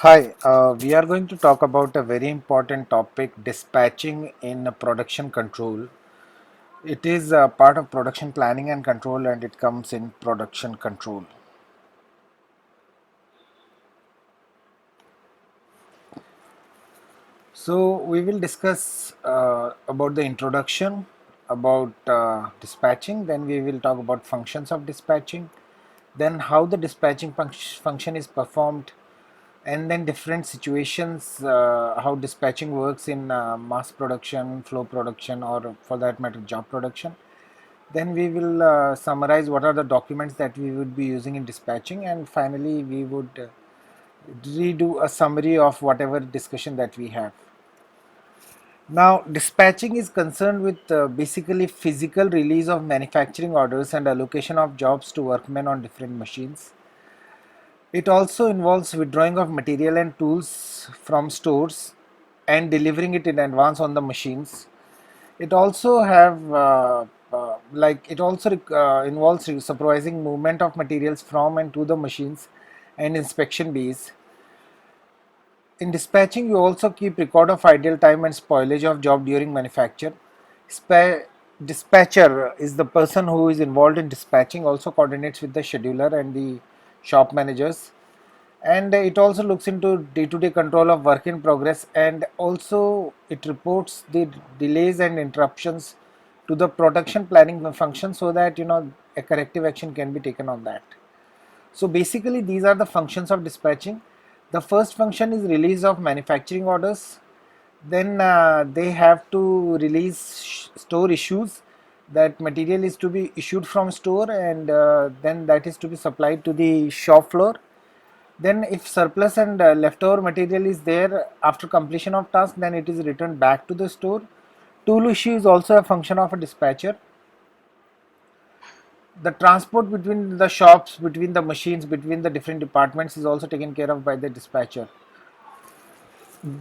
Hi, we are going to talk about a very important topic, dispatching in production control. It is a part of production planning and control, and it comes in production control. So we will discuss about the introduction, about dispatching, then we will talk about functions of dispatching, then how the dispatching function is performed, and then different situations, how dispatching works in mass production, flow production, or for that matter job production. Then we will summarize what are the documents that we would be using in dispatching, and finally we would redo a summary of whatever discussion that we have. Now, dispatching is concerned with basically physical release of manufacturing orders and allocation of jobs to workmen on different machines. It also involves withdrawing of material and tools from stores and delivering it in advance on the machines. It also have it also involves supervising movement of materials from and to the machines and inspection bays. In dispatching, you also keep record of idle time and spoilage of job during manufacture. Spa- Dispatcher is the person who is involved in dispatching, also coordinates with the scheduler and the shop managers, and it also looks into day-to-day control of work in progress, and also it reports the delays and interruptions to the production planning function so that a corrective action can be taken on that. So basically these are the functions of dispatching. The first function is release of manufacturing orders. Then they have to release store issues, that material is to be issued from store, and then that is to be supplied to the shop floor. Then if surplus and leftover material is there after completion of task, then it is returned back to the store. Tool issue is also a function of a dispatcher. The transport between the shops, between the machines, between the different departments is also taken care of by the dispatcher.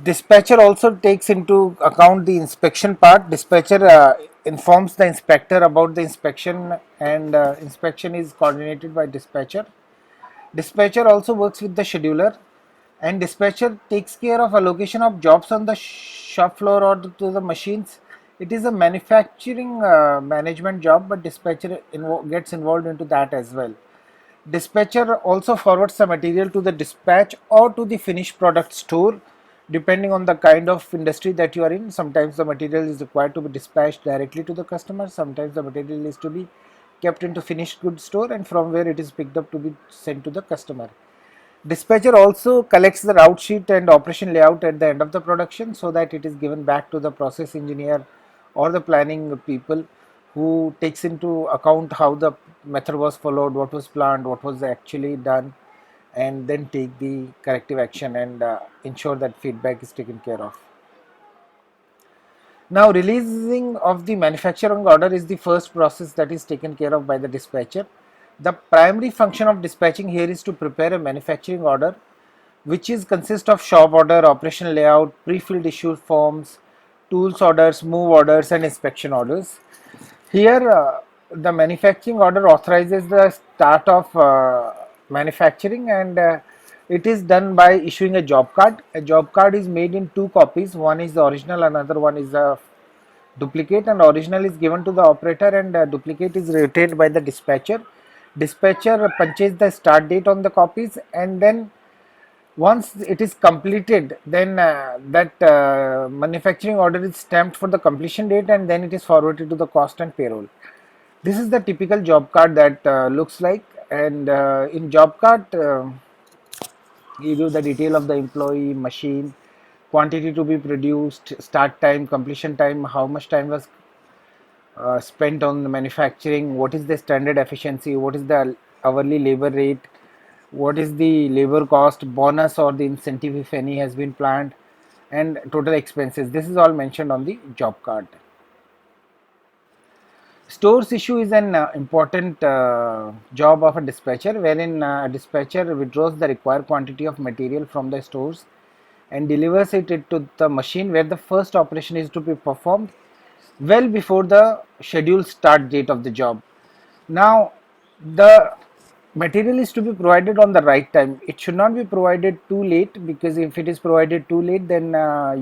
Dispatcher also takes into account the inspection part. Dispatcher informs the inspector about the inspection, and inspection is coordinated by dispatcher. Dispatcher also works with the scheduler, and dispatcher takes care of allocation of jobs on the shop floor or to the machines. It is a manufacturing management job, but dispatcher gets involved into that as well. Dispatcher also forwards the material to the dispatch or to the finished product store, depending on the kind of industry that you are in. Sometimes the material is required to be dispatched directly to the customer, sometimes the material is to be kept into finished goods store, and from where it is picked up to be sent to the customer. Dispatcher also collects the route sheet and operation layout at the end of the production so that it is given back to the process engineer or the planning people, who takes into account how the method was followed, what was planned, what was actually done, and then take the corrective action and ensure that feedback is taken care of. Now, releasing of the manufacturing order is the first process that is taken care of by the dispatcher. The primary function of dispatching here is to prepare a manufacturing order, which is consist of shop order, operation layout, pre-filled issue forms, tools orders, move orders, and inspection orders. Here, the manufacturing order authorizes the start of manufacturing, and it is done by issuing a job card. A job card is made in two copies. One is the original, another one is a duplicate, and original is given to the operator, and duplicate is retained by the dispatcher. Dispatcher punches the start date on the copies, and then once it is completed, then that manufacturing order is stamped for the completion date, and then it is forwarded to the cost and payroll. This is the typical job card that looks like, and in job card you give the detail of the employee, machine, quantity to be produced, start time, completion time, how much time was spent on the manufacturing, what is the standard efficiency, what is the hourly labor rate, what is the labor cost, bonus or the incentive if any has been planned, and total expenses. This is all mentioned on the job card. Stores issue is an important job of a dispatcher, wherein a dispatcher withdraws the required quantity of material from the stores and delivers it to the machine where the first operation is to be performed well before the scheduled start date of the job. Now, the Material is to be provided on the right time. It should not be provided too late, because if it is provided too late, then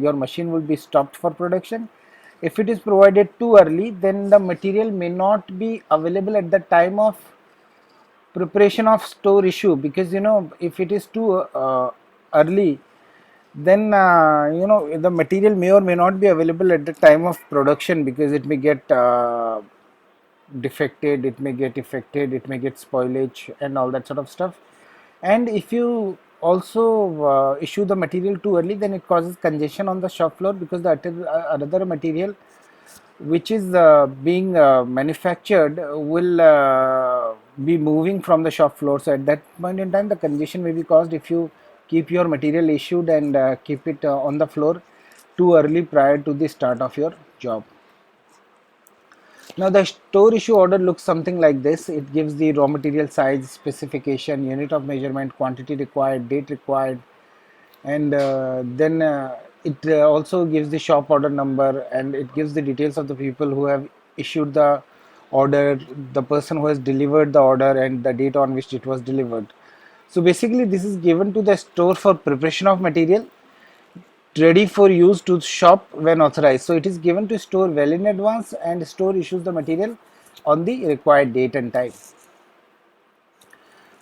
your machine will be stopped for production. If it is provided too early, then the material may not be available at the time of preparation of store issue, because if it is too early, then the material may or may not be available at the time of production, because it may get defected, it may get affected, it may get spoilage and all that sort of stuff. And if you also issue the material too early, then it causes congestion on the shop floor, because the other material which is being manufactured will be moving from the shop floor. So at that point in time, the congestion may be caused if you keep your material issued and keep it on the floor too early prior to the start of your job. Now the store issue order looks something like this. It gives the raw material size, specification, unit of measurement, quantity required, date required, and then it also gives the shop order number, and it gives the details of the people who have issued the order, the person who has delivered the order, and the date on which it was delivered. So basically this is given to the store for preparation of material, ready for use to shop when authorized. So it is given to store well in advance, and store issues the material on the required date and time.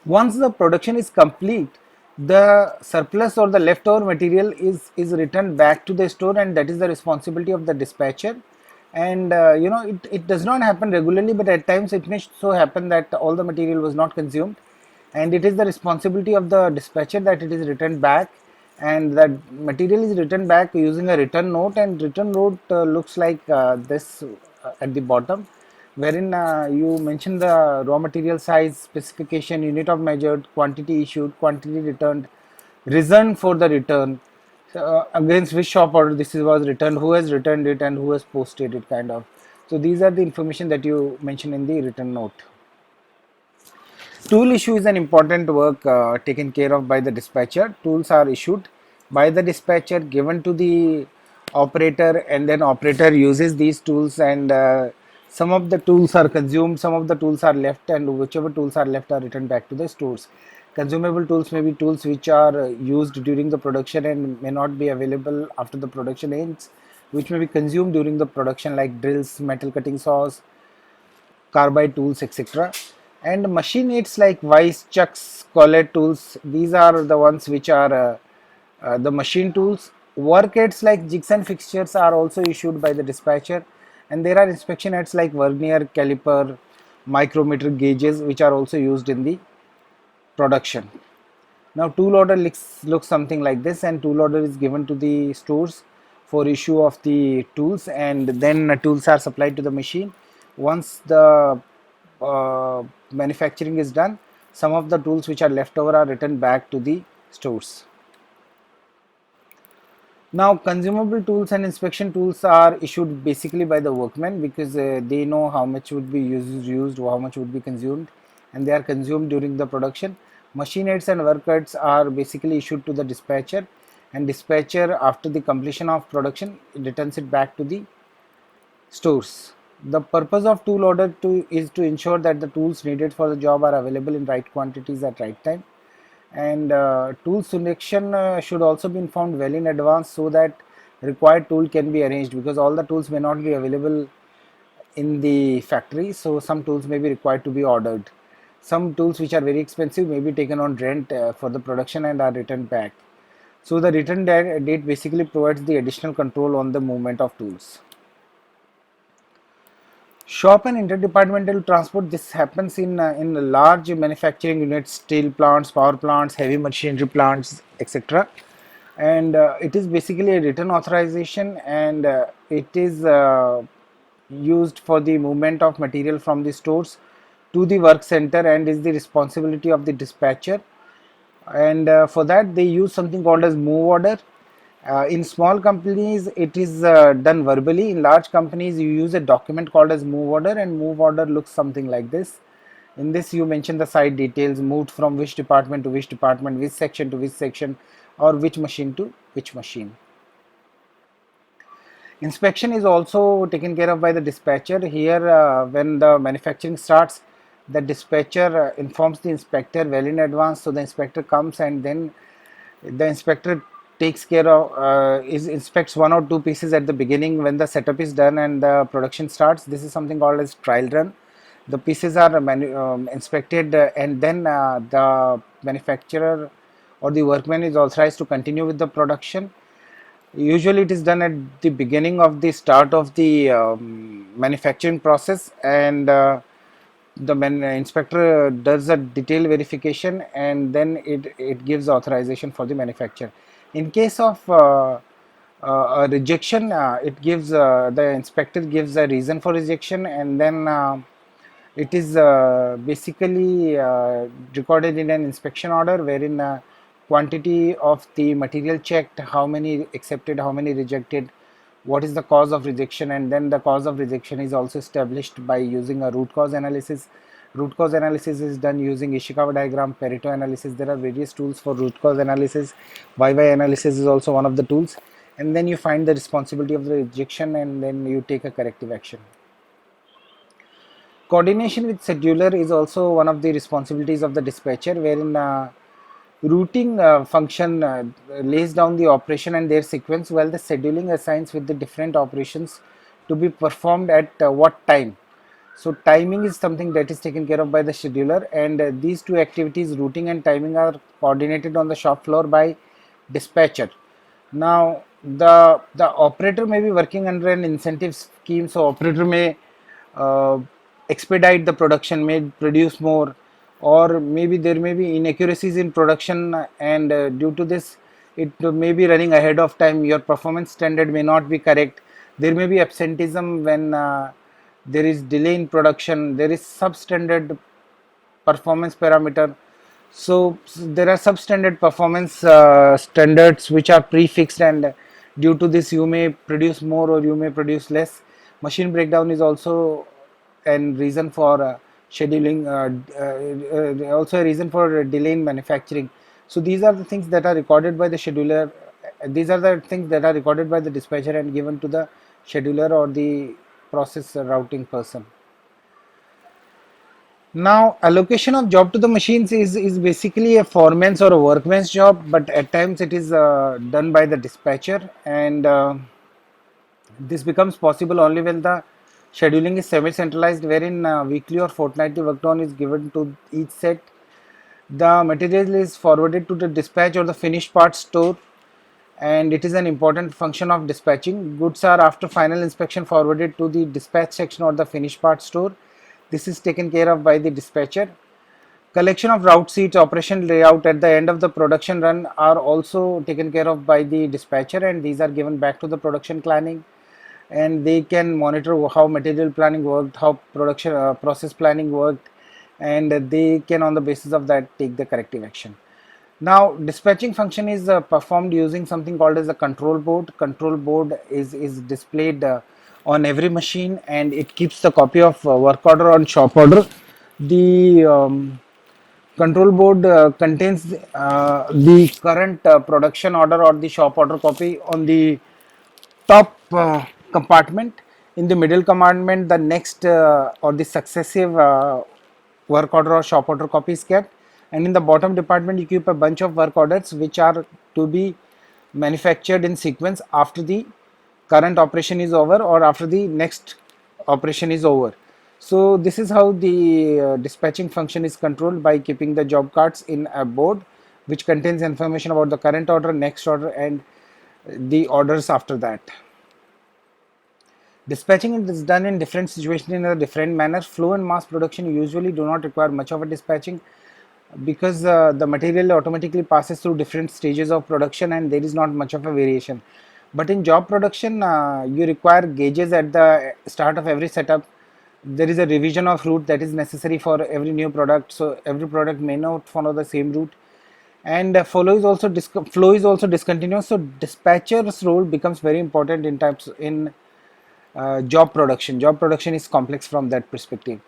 Once the production is complete, the surplus or the leftover material is returned back to the store, and that is the responsibility of the dispatcher. And it does not happen regularly, but at times it may so happen that all the material was not consumed, and it is the responsibility of the dispatcher that it is returned back, and that material is returned back using a return note. And return note looks like this at the bottom, wherein you mention the raw material size, specification, unit of measured, quantity issued, quantity returned, reason for the return, against which shop order this was returned, who has returned it, and who has posted it, kind of. So these are the information that you mention in the return note. Tool issue is an important work taken care of by the dispatcher. Tools are issued by the dispatcher, given to the operator, and then operator uses these tools, and some of the tools are consumed, some of the tools are left, and whichever tools are left are returned back to the stores. Consumable tools may be tools which are used during the production and may not be available after the production ends, which may be consumed during the production, like drills, metal cutting saws, carbide tools, etc. And machine aids like vice, chucks, collet tools, these are the ones which are the machine tools. Work aids like jigs and fixtures are also issued by the dispatcher, and there are inspection aids like vernier caliper, micrometer gauges, which are also used in the production. Now tool order looks something like this, and tool order is given to the stores for issue of the tools, and then tools are supplied to the machine. Once the manufacturing is done, some of the tools which are left over are returned back to the stores. Now consumable tools and inspection tools are issued basically by the workmen, because they know how much would be used, how much would be consumed, and they are consumed during the production. Machine aids and work aids are basically issued to the dispatcher, and dispatcher, after the completion of production, returns it back to the stores. The purpose of tool order is to ensure that the tools needed for the job are available in right quantities at right time, and tool selection should also be informed well in advance, so that required tool can be arranged, because all the tools may not be available in the factory, so some tools may be required to be ordered. Some tools which are very expensive may be taken on rent for the production and are returned back. So the return date basically provides the additional control on the movement of tools. Shop and interdepartmental transport, this happens in large manufacturing units, steel plants, power plants, heavy machinery plants, etc. And it is basically a written authorization, and it is used for the movement of material from the stores to the work center, and is the responsibility of the dispatcher. And for that they use something called as move order. In small companies it is done verbally. In large companies you use a document called as move order, and move order looks something like this. In this you mention the site details, moved from which department to which department, which section to which section, or which machine to which machine. Inspection is also taken care of by the dispatcher. Here when the manufacturing starts, The dispatcher informs the inspector well in advance, so the inspector comes and then the inspector takes care of is inspects one or two pieces at the beginning when the setup is done and the production starts. This is something called as trial run. The pieces are inspected and then the manufacturer or the workman is authorized to continue with the production. Usually it is done at the beginning of the start of the manufacturing process, and the inspector does a detailed verification and then it gives authorization for the manufacturer. In case of a rejection, it gives the inspector gives a reason for rejection, and then it is basically recorded in an inspection order wherein quantity of the material checked, how many accepted, how many rejected, what is the cause of rejection, and then the cause of rejection is also established by using a root cause analysis. Root cause analysis is done using Ishikawa diagram, Pareto analysis. There are various tools for root cause analysis. YY analysis is also one of the tools. And then you find the responsibility of the rejection and then you take a corrective action. Coordination with scheduler is also one of the responsibilities of the dispatcher, wherein routing function lays down the operation and their sequence, while the scheduling assigns with the different operations to be performed at what time. So timing is something that is taken care of by the scheduler, and these two activities, routing and timing, are coordinated on the shop floor by dispatcher. Now the operator may be working under an incentive scheme, so operator may uh, expedite the production, may produce more, or maybe there may be inaccuracies in production, and due to this it may be running ahead of time. Your performance standard may not be correct. There may be absenteeism when there is delay in production. There is substandard performance parameter. So there are substandard performance standards which are prefixed, and due to this you may produce more or you may produce less. Machine breakdown is also a reason for scheduling, also a reason for delay in manufacturing. So these are the things that are recorded by the scheduler. These are the things that are recorded by the dispatcher and given to the scheduler or the process routing person. Now, allocation of job to the machines is basically a foreman's or a workman's job, but at times it is done by the dispatcher, and this becomes possible only when the scheduling is semi-centralized, wherein weekly or fortnightly work done is given to each set. The material is forwarded to the dispatch or the finished parts store, and it is an important function of dispatching. Goods are after final inspection forwarded to the dispatch section or the finished parts store. This is taken care of by the dispatcher. Collection of route sheets, operation layout at the end of the production run are also taken care of by the dispatcher, and these are given back to the production planning, and they can monitor how material planning worked, how production process planning worked, and they can on the basis of that take the corrective action. Now dispatching function is performed using something called as a control board. Control board is displayed on every machine, and it keeps the copy of work order on shop order. The control board contains the current production order or the shop order copy on the top compartment. In the middle compartment, the next or the successive work order or shop order copy is kept, and in the bottom department you keep a bunch of work orders which are to be manufactured in sequence after the current operation is over or after the next operation is over. So this is how the dispatching function is controlled, by keeping the job cards in a board which contains information about the current order, next order, and the orders after that. Dispatching is done in different situations in a different manner. Flow and mass production usually do not require much of a dispatching because the material automatically passes through different stages of production and there is not much of a variation. But in job production, you require gauges at the start of every setup. There is a revision of route that is necessary for every new product, so every product may not follow the same route, and flow is also discontinuous. So dispatcher's role becomes very important in types in job production. Job production is complex from that perspective.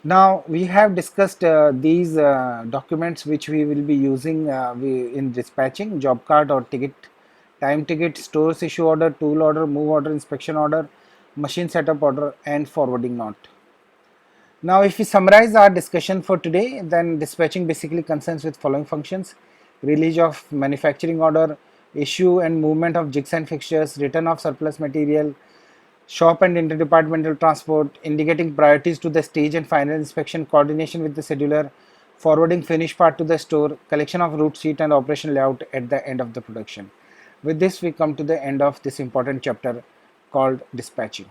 Now we have discussed these documents which we will be using in dispatching: job card or ticket, time ticket, stores issue order, tool order, move order, inspection order, machine setup order, and forwarding note. Now, if we summarize our discussion for today, then dispatching basically concerns with following functions: release of manufacturing order, issue and movement of jigs and fixtures, return of surplus material, shop and interdepartmental transport, indicating priorities to the stage and final inspection, coordination with the scheduler, forwarding finished part to the store, collection of route sheet and operation layout at the end of the production. With this, we come to the end of this important chapter called dispatching.